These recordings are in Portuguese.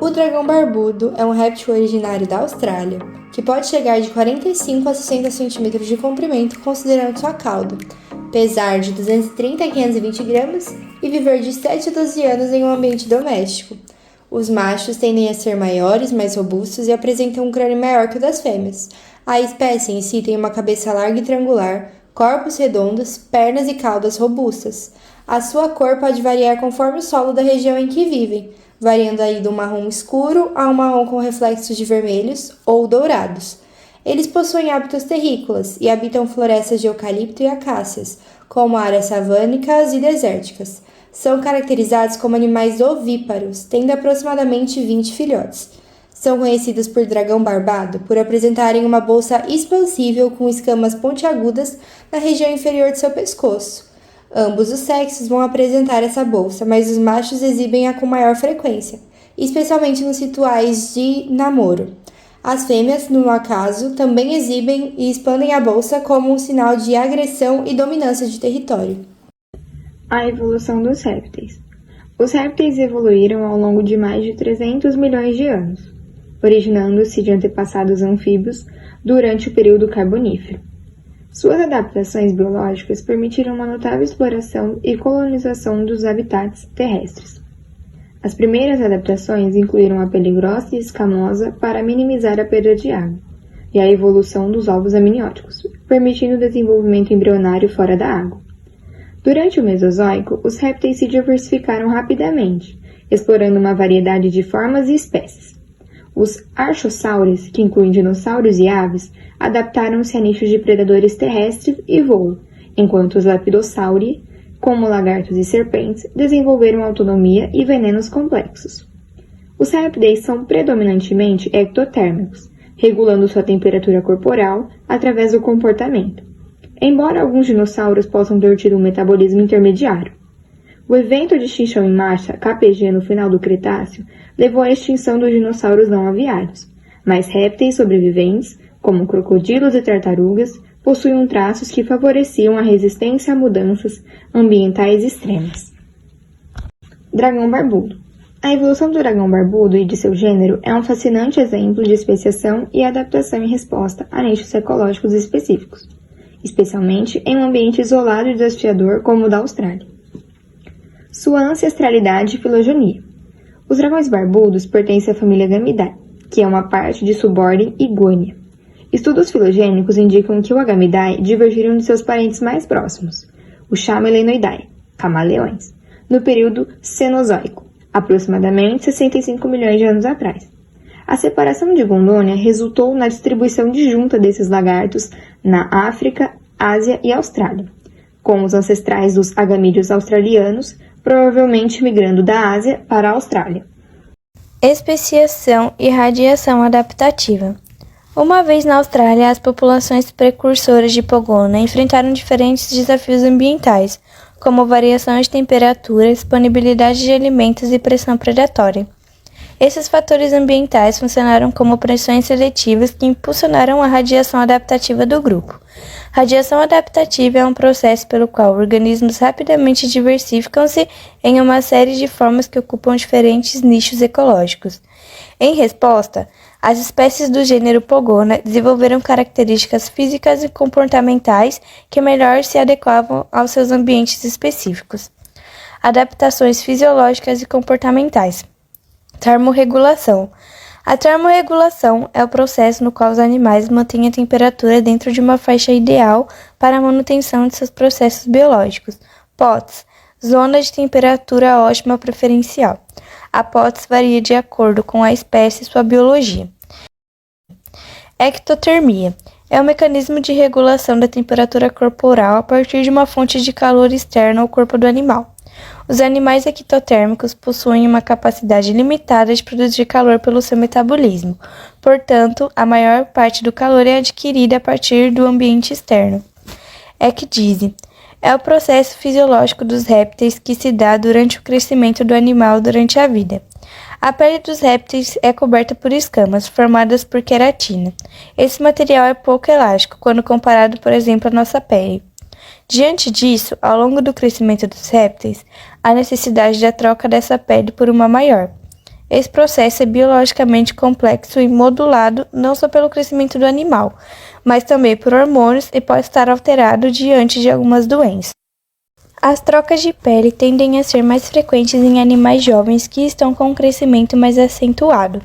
O dragão barbudo é um réptil originário da Austrália, que pode chegar de 45 a 60 centímetros de comprimento, considerando sua cauda, pesar de 230 a 520 gramas e viver de 7 a 12 anos em um ambiente doméstico. Os machos tendem a ser maiores, mais robustos e apresentam um crânio maior que o das fêmeas. A espécie em si tem uma cabeça larga e triangular, corpos redondos, pernas e caudas robustas. A sua cor pode variar conforme o solo da região em que vivem, variando aí do marrom escuro a um marrom com reflexos de vermelhos ou dourados. Eles possuem hábitos terrícolas e habitam florestas de eucalipto e acácias, como áreas savânicas e desérticas. São caracterizados como animais ovíparos, tendo aproximadamente 20 filhotes. São conhecidos por dragão barbado por apresentarem uma bolsa expansível com escamas pontiagudas na região inferior de seu pescoço. Ambos os sexos vão apresentar essa bolsa, mas os machos exibem-a com maior frequência, especialmente nos rituais de namoro. As fêmeas, no acaso, também exibem e expandem a bolsa como um sinal de agressão e dominância de território. A evolução dos répteis. Os répteis evoluíram ao longo de mais de 300 milhões de anos, originando-se de antepassados anfíbios durante o período Carbonífero. Suas adaptações biológicas permitiram uma notável exploração e colonização dos habitats terrestres. As primeiras adaptações incluíram a pele grossa e escamosa para minimizar a perda de água, e a evolução dos ovos amnióticos, permitindo o desenvolvimento embrionário fora da água. Durante o Mesozoico, os répteis se diversificaram rapidamente, explorando uma variedade de formas e espécies. Os archosaures, que incluem dinossauros e aves, adaptaram-se a nichos de predadores terrestres e voo, enquanto os lepidossauri, como lagartos e serpentes, desenvolveram autonomia e venenos complexos. Os répteis são predominantemente ectotérmicos, regulando sua temperatura corporal através do comportamento, embora alguns dinossauros possam ter tido um metabolismo intermediário. O evento de extinção em massa, KPG, no final do Cretáceo, levou à extinção dos dinossauros não aviários, mas répteis sobreviventes, como crocodilos e tartarugas, possuíam traços que favoreciam a resistência a mudanças ambientais extremas. Dragão barbudo. A evolução do dragão barbudo e de seu gênero é um fascinante exemplo de especiação e adaptação em resposta a nichos ecológicos específicos, especialmente em um ambiente isolado e desafiador como o da Austrália. Sua ancestralidade e filogenia. Os dragões barbudos pertencem à família Gamidae, que é uma parte de subordem Iguania. Estudos filogênicos indicam que os Agamidae divergiram de seus parentes mais próximos, os Chamelenoidae, camaleões, no período Cenozoico, aproximadamente 65 milhões de anos atrás. A separação de Gondônia resultou na distribuição disjunta desses lagartos na África, Ásia e Austrália, com os ancestrais dos agamídeos australianos provavelmente migrando da Ásia para a Austrália. Especiação e radiação adaptativa. Uma vez na Austrália, as populações precursoras de Pogona enfrentaram diferentes desafios ambientais, como variação de temperatura, disponibilidade de alimentos e pressão predatória. Esses fatores ambientais funcionaram como pressões seletivas que impulsionaram a radiação adaptativa do grupo. Radiação adaptativa é um processo pelo qual organismos rapidamente diversificam-se em uma série de formas que ocupam diferentes nichos ecológicos. Em resposta, as espécies do gênero Pogona desenvolveram características físicas e comportamentais que melhor se adequavam aos seus ambientes específicos. Adaptações fisiológicas e comportamentais. Termorregulação. A termorregulação é o processo no qual os animais mantêm a temperatura dentro de uma faixa ideal para a manutenção de seus processos biológicos. POTS, zona de temperatura ótima preferencial. A POTS varia de acordo com a espécie e sua biologia. Ectotermia é um mecanismo de regulação da temperatura corporal a partir de uma fonte de calor externa ao corpo do animal. Os animais ectotérmicos possuem uma capacidade limitada de produzir calor pelo seu metabolismo, portanto, a maior parte do calor é adquirida a partir do ambiente externo. Ecdise é o processo fisiológico dos répteis que se dá durante o crescimento do animal durante a vida. A pele dos répteis é coberta por escamas, formadas por queratina. Esse material é pouco elástico quando comparado, por exemplo, à nossa pele. Diante disso, ao longo do crescimento dos répteis, há necessidade da troca dessa pele por uma maior. Esse processo é biologicamente complexo e modulado não só pelo crescimento do animal, mas também por hormônios e pode estar alterado diante de algumas doenças. As trocas de pele tendem a ser mais frequentes em animais jovens que estão com um crescimento mais acentuado.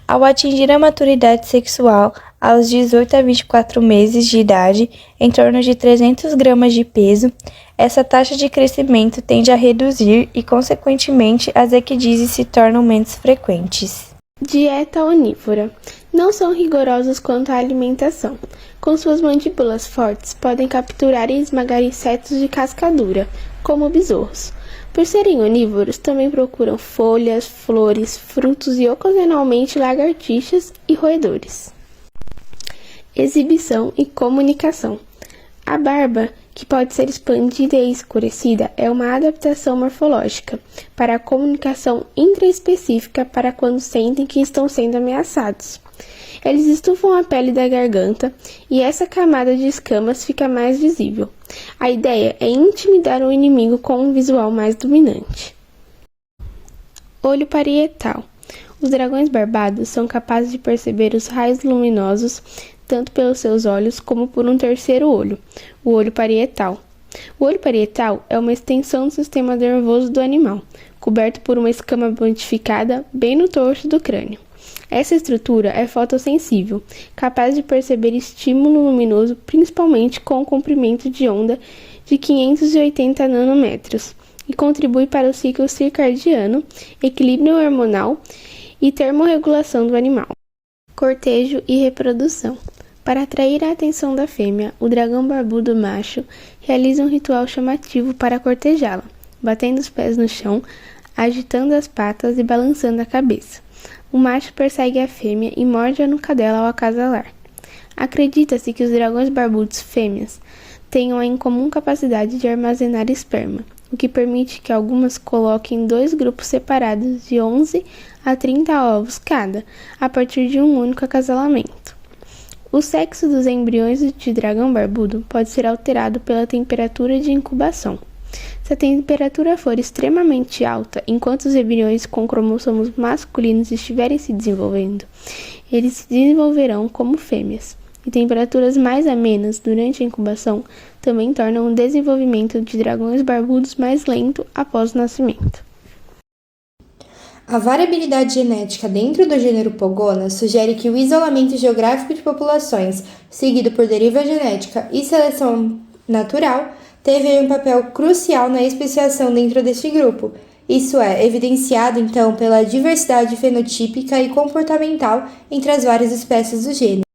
Ao atingir a maturidade sexual, aos 18 a 24 meses de idade, em torno de 300 gramas de peso, essa taxa de crescimento tende a reduzir e, consequentemente, as equidizes se tornam menos frequentes. Dieta onívora. Não são rigorosos quanto à alimentação. Com suas mandíbulas fortes, podem capturar e esmagar insetos de casca dura, como besouros. Por serem onívoros, também procuram folhas, flores, frutos e ocasionalmente lagartixas e roedores. Exibição e comunicação. A barba, que pode ser expandida e escurecida, é uma adaptação morfológica para a comunicação intraespecífica para quando sentem que estão sendo ameaçados. Eles estufam a pele da garganta e essa camada de escamas fica mais visível. A ideia é intimidar o inimigo com um visual mais dominante. Olho parietal. Os dragões barbados são capazes de perceber os raios luminosos tanto pelos seus olhos como por um terceiro olho, o olho parietal. O olho parietal é uma extensão do sistema nervoso do animal, coberto por uma escama pontificada bem no torso do crânio. Essa estrutura é fotossensível, capaz de perceber estímulo luminoso principalmente com o comprimento de onda de 580 nanômetros e contribui para o ciclo circadiano, equilíbrio hormonal e termorregulação do animal. Cortejo e reprodução. Para atrair a atenção da fêmea, o dragão barbudo macho realiza um ritual chamativo para cortejá-la, batendo os pés no chão, agitando as patas e balançando a cabeça. O macho persegue a fêmea e morde a nuca dela ao acasalar. Acredita-se que os dragões barbudos fêmeas tenham a incomum capacidade de armazenar esperma, o que permite que algumas coloquem 2 grupos separados de 11 a 30 ovos cada, a partir de um único acasalamento. O sexo dos embriões de dragão barbudo pode ser alterado pela temperatura de incubação. Se a temperatura for extremamente alta enquanto os embriões com cromossomos masculinos estiverem se desenvolvendo, eles se desenvolverão como fêmeas. E temperaturas mais amenas durante a incubação também tornam o desenvolvimento de dragões barbudos mais lento após o nascimento. A variabilidade genética dentro do gênero Pogona sugere que o isolamento geográfico de populações, seguido por deriva genética e seleção natural, teve um papel crucial na especiação dentro deste grupo. Isso é evidenciado, então, pela diversidade fenotípica e comportamental entre as várias espécies do gênero.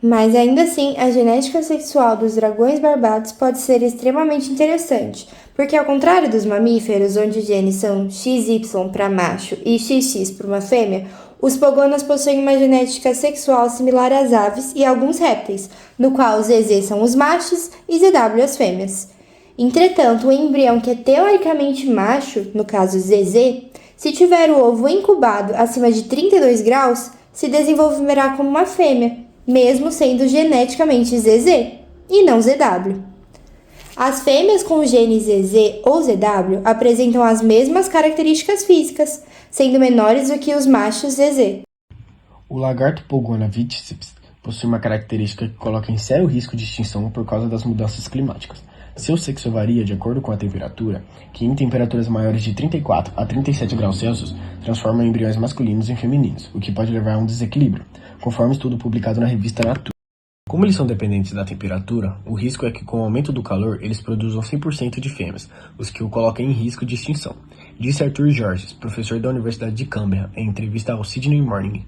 Mas ainda assim, a genética sexual dos dragões barbados pode ser extremamente interessante, porque ao contrário dos mamíferos, onde os genes são XY para macho e XX para uma fêmea, os pogonas possuem uma genética sexual similar às aves e alguns répteis, no qual os ZZ são os machos e ZW as fêmeas. Entretanto, o embrião que é teoricamente macho, no caso ZZ, se tiver o ovo incubado acima de 32 graus, se desenvolverá como uma fêmea, mesmo sendo geneticamente ZZ e não ZW. As fêmeas com genes ZZ ou ZW apresentam as mesmas características físicas, sendo menores do que os machos ZZ. O lagarto Pogona vitiscips possui uma característica que coloca em sério risco de extinção por causa das mudanças climáticas. Seu sexo varia de acordo com a temperatura, que em temperaturas maiores de 34 a 37 graus Celsius transforma embriões masculinos em femininos, o que pode levar a um desequilíbrio, conforme estudo publicado na revista Nature. Como eles são dependentes da temperatura, o risco é que com o aumento do calor eles produzam 100% de fêmeas, os que o colocam em risco de extinção, disse Arthur Georges, professor da Universidade de Canberra, em entrevista ao Sydney Morning.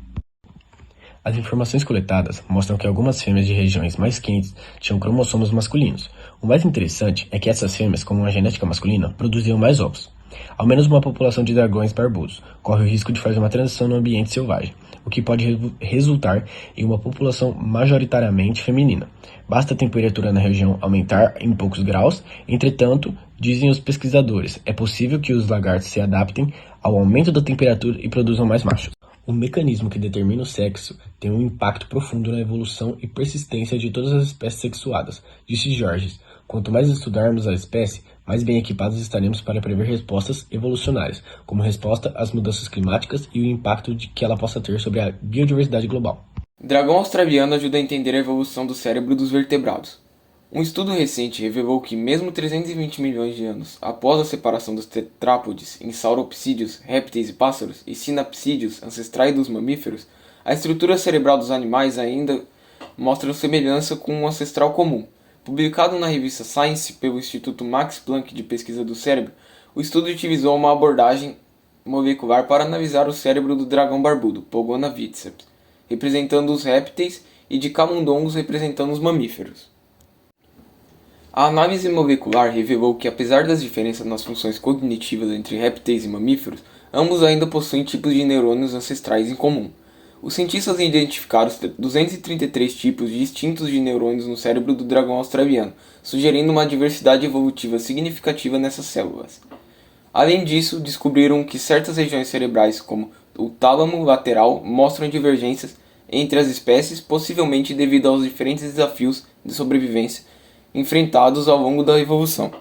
As informações coletadas mostram que algumas fêmeas de regiões mais quentes tinham cromossomos masculinos. O mais interessante é que essas fêmeas, com uma genética masculina, produziam mais ovos. Ao menos uma população de dragões barbudos corre o risco de fazer uma transição no ambiente selvagem, o que pode resultar em uma população majoritariamente feminina. Basta a temperatura na região aumentar em poucos graus, entretanto, dizem os pesquisadores, é possível que os lagartos se adaptem ao aumento da temperatura e produzam mais machos. O mecanismo que determina o sexo tem um impacto profundo na evolução e persistência de todas as espécies sexuadas, disse Georges. Quanto mais estudarmos a espécie, mais bem equipados estaremos para prever respostas evolucionárias, como resposta às mudanças climáticas e o impacto que ela possa ter sobre a biodiversidade global. Dragão australiano ajuda a entender a evolução do cérebro dos vertebrados. Um estudo recente revelou que, mesmo 320 milhões de anos após a separação dos tetrápodes em sauropsídeos, répteis e pássaros, e sinapsídeos, ancestrais dos mamíferos, a estrutura cerebral dos animais ainda mostra semelhança com um ancestral comum. Publicado na revista Science pelo Instituto Max Planck de Pesquisa do Cérebro, o estudo utilizou uma abordagem molecular para analisar o cérebro do dragão barbudo, Pogona vitceps, representando os répteis, e de camundongos representando os mamíferos. A análise molecular revelou que, apesar das diferenças nas funções cognitivas entre répteis e mamíferos, ambos ainda possuem tipos de neurônios ancestrais em comum. Os cientistas identificaram 233 tipos distintos de neurônios no cérebro do dragão australiano, sugerindo uma diversidade evolutiva significativa nessas células. Além disso, descobriram que certas regiões cerebrais, como o tálamo lateral, mostram divergências entre as espécies, possivelmente devido aos diferentes desafios de sobrevivência enfrentados ao longo da evolução.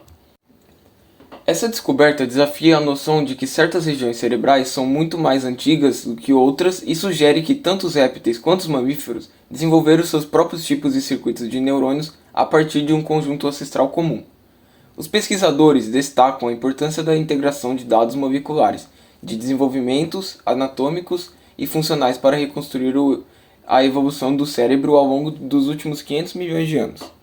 Essa descoberta desafia a noção de que certas regiões cerebrais são muito mais antigas do que outras e sugere que tanto os répteis quanto os mamíferos desenvolveram seus próprios tipos de circuitos de neurônios a partir de um conjunto ancestral comum. Os pesquisadores destacam a importância da integração de dados moleculares, de desenvolvimentos anatômicos e funcionais para reconstruir a evolução do cérebro ao longo dos últimos 500 milhões de anos.